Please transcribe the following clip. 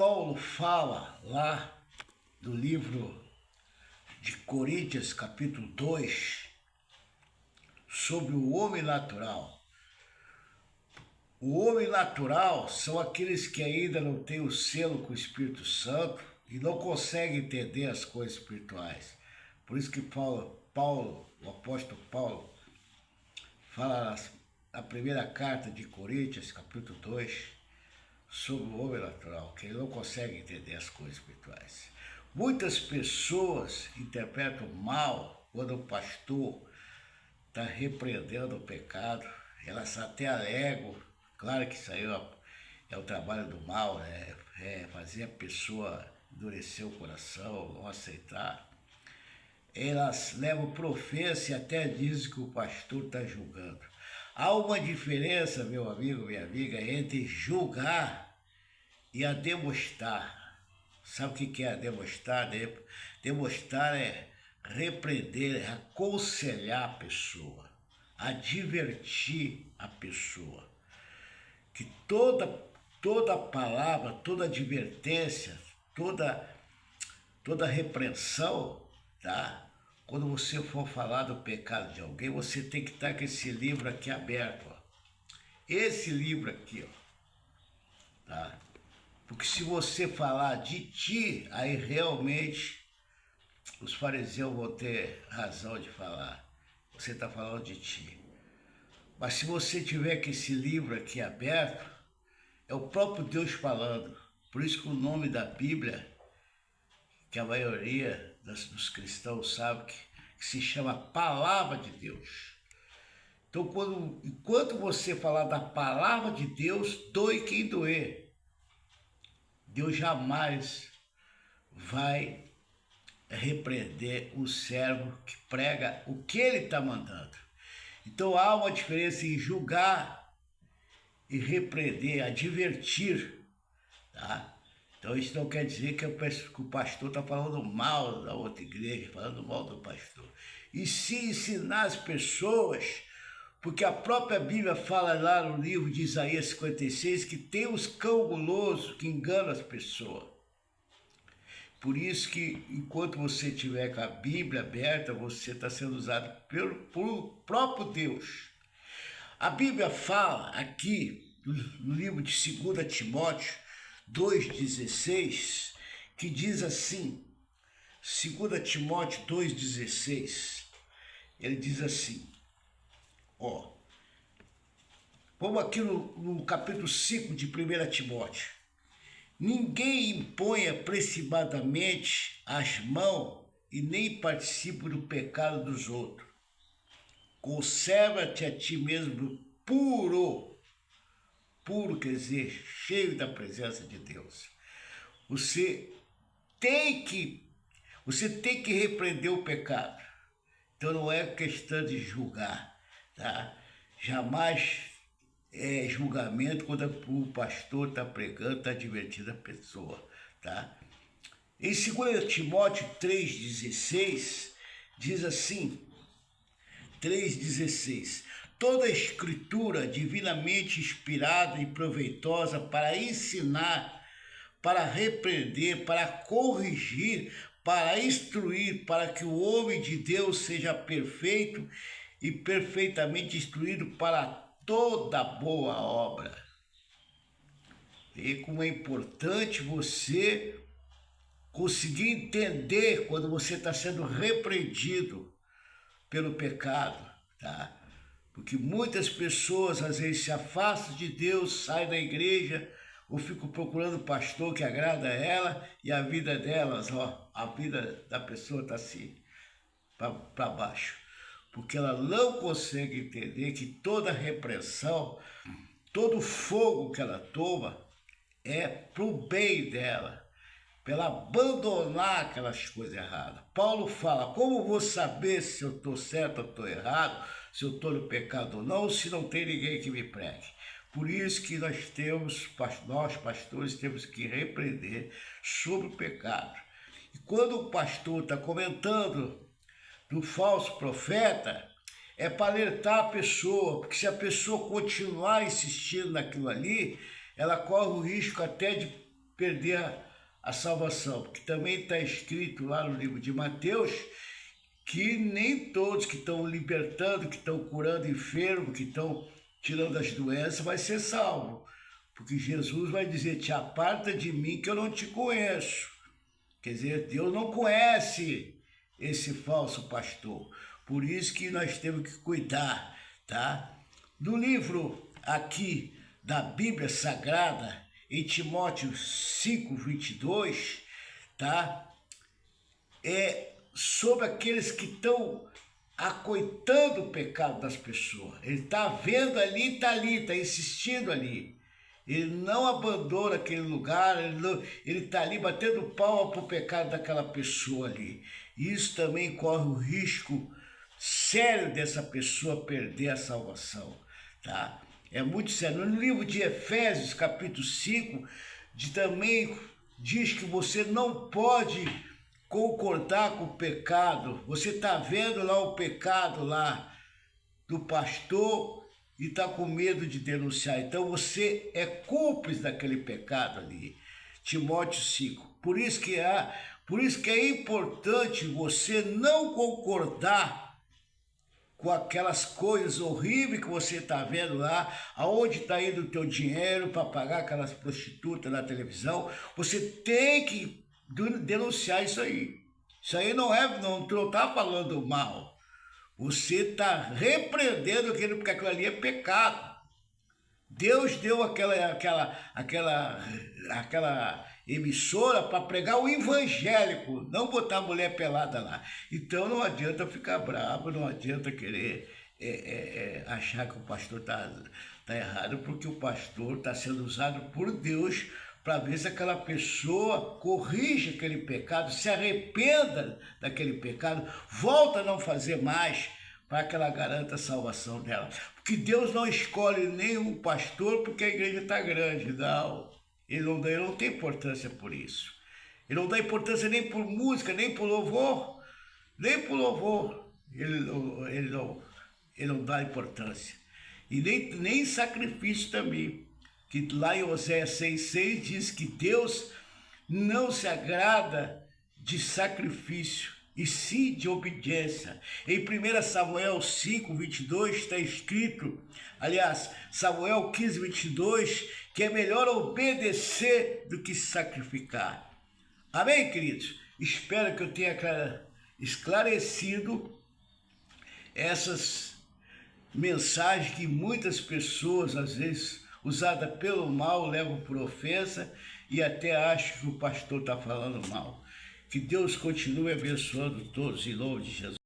Paulo fala lá do livro de Coríntios, capítulo 2, sobre o homem natural. O homem natural são aqueles que ainda não têm o selo com o Espírito Santo e não conseguem entender as coisas espirituais. Por isso que o apóstolo Paulo, fala na primeira carta de Coríntios, capítulo 2, sobre o homem natural, que ele não consegue entender as coisas espirituais. Muitas pessoas interpretam mal quando o pastor está repreendendo o pecado. Elas até alegam, claro que isso aí é o trabalho do mal, né? É fazer a pessoa endurecer o coração, não aceitar. Elas levam para ofensa e até dizem que o pastor está julgando. Há uma diferença, meu amigo, minha amiga, entre julgar e a demonstrar. Sabe o que é a demonstrar? Demonstrar é repreender, é aconselhar a pessoa, advertir a pessoa. Que toda palavra, toda advertência, toda repreensão, tá? Quando você for falar do pecado de alguém, você tem que estar com esse livro aqui aberto, ó. Esse livro aqui, ó, tá? Porque se você falar de ti, aí realmente os fariseus vão ter razão de falar. Você está falando de ti. Mas se você tiver com esse livro aqui aberto, é o próprio Deus falando. Por isso que o nome da Bíblia, que a maioria dos cristãos sabe que se chama Palavra de Deus. Então, enquanto você falar da Palavra de Deus, doe quem doer. Deus jamais vai repreender o servo que prega o que ele está mandando. Então há uma diferença em julgar e repreender, advertir, tá? Então isso não quer dizer que o pastor está falando mal da outra igreja, falando mal do pastor. E se ensinar as pessoas, porque a própria Bíblia fala lá no livro de Isaías 56 que tem os cão gulosos que enganam as pessoas. Por isso que enquanto você estiver com a Bíblia aberta, você está sendo usado pelo próprio Deus. A Bíblia fala aqui no livro de 2 Timóteo 2,16, que diz assim, 2 Timóteo 2,16, ele diz assim, ó, vamos aqui no capítulo 5 de 1 Timóteo. Ninguém impõe apressadamente as mãos e nem participe do pecado dos outros. Conserva-te a ti mesmo puro quer dizer, cheio da presença de Deus. Você tem que repreender o pecado. Então não é questão de julgar, tá? Jamais é julgamento quando o pastor está pregando, está advertindo a pessoa, tá? Em 2 Timóteo 3,16, diz assim, 3,16, toda a escritura divinamente inspirada e proveitosa para ensinar, para repreender, para corrigir, para instruir, para que o homem de Deus seja perfeito e perfeitamente instruído para toda boa obra. E como é importante você conseguir entender quando você está sendo repreendido pelo pecado, tá? Porque muitas pessoas às vezes se afastam de Deus, saem da igreja ou ficam procurando o pastor que agrada a ela e a vida delas, ó, a vida da pessoa está assim, para baixo. Porque ela não consegue entender que toda repressão, todo fogo que ela toma é para o bem dela, para ela abandonar aquelas coisas erradas. Paulo fala, como vou saber se eu estou certo ou estou errado, se eu estou no pecado ou não, se não tem ninguém que me pregue? Por isso que nós pastores temos que repreender sobre o pecado. E quando o pastor está comentando do falso profeta, é para alertar a pessoa, porque se a pessoa continuar insistindo naquilo ali, ela corre o risco até de perder a salvação, porque também está escrito lá no livro de Mateus que nem todos que estão libertando, que estão curando enfermos, que estão tirando as doenças, vai ser salvo. Porque Jesus vai dizer, te aparta de mim que eu não te conheço. Quer dizer, Deus não conhece esse falso pastor. Por isso que nós temos que cuidar, tá? No livro aqui da Bíblia Sagrada, em Timóteo 5:22, tá? É sobre aqueles que estão acoitando o pecado das pessoas. Ele está vendo ali, está insistindo ali. Ele não abandona aquele lugar, ele está ali batendo palma para o pecado daquela pessoa ali. Isso também corre o risco sério dessa pessoa perder a salvação, tá? É muito sério. No livro de Efésios, capítulo 5, também diz que você não pode concordar com o pecado. Você está vendo lá o pecado lá do pastor e está com medo de denunciar. Então você é cúmplice daquele pecado ali. Timóteo 5. Por isso que é importante você não concordar com aquelas coisas horríveis que você está vendo lá, aonde está indo o teu dinheiro para pagar aquelas prostitutas na televisão. Você tem que denunciar isso aí. Isso aí não está falando mal. Você está repreendendo aquilo, porque aquilo ali é pecado. Deus deu aquela emissora para pregar o evangélico, não botar a mulher pelada lá. Então não adianta ficar bravo, não adianta querer achar que o pastor está errado, porque o pastor está sendo usado por Deus para ver se aquela pessoa corrige aquele pecado, se arrependa daquele pecado, volta a não fazer mais, para que ela garanta a salvação dela. Porque Deus não escolhe nenhum pastor porque a igreja está grande, não. Ele não tem importância por isso. Ele não dá importância nem por música, nem por louvor, nem por louvor. Ele não dá importância. E nem sacrifício também. Que lá em Oséias 6:6 diz que Deus não se agrada de sacrifício, e sim de obediência. Em 1 Samuel 5:22 está escrito, aliás, Samuel 15:22, que é melhor obedecer do que sacrificar. Amém, queridos? Espero que eu tenha esclarecido essas mensagens que muitas pessoas, às vezes, usadas pelo mal, levam por ofensa e até acham que o pastor está falando mal. Que Deus continue abençoando todos em nome de Jesus.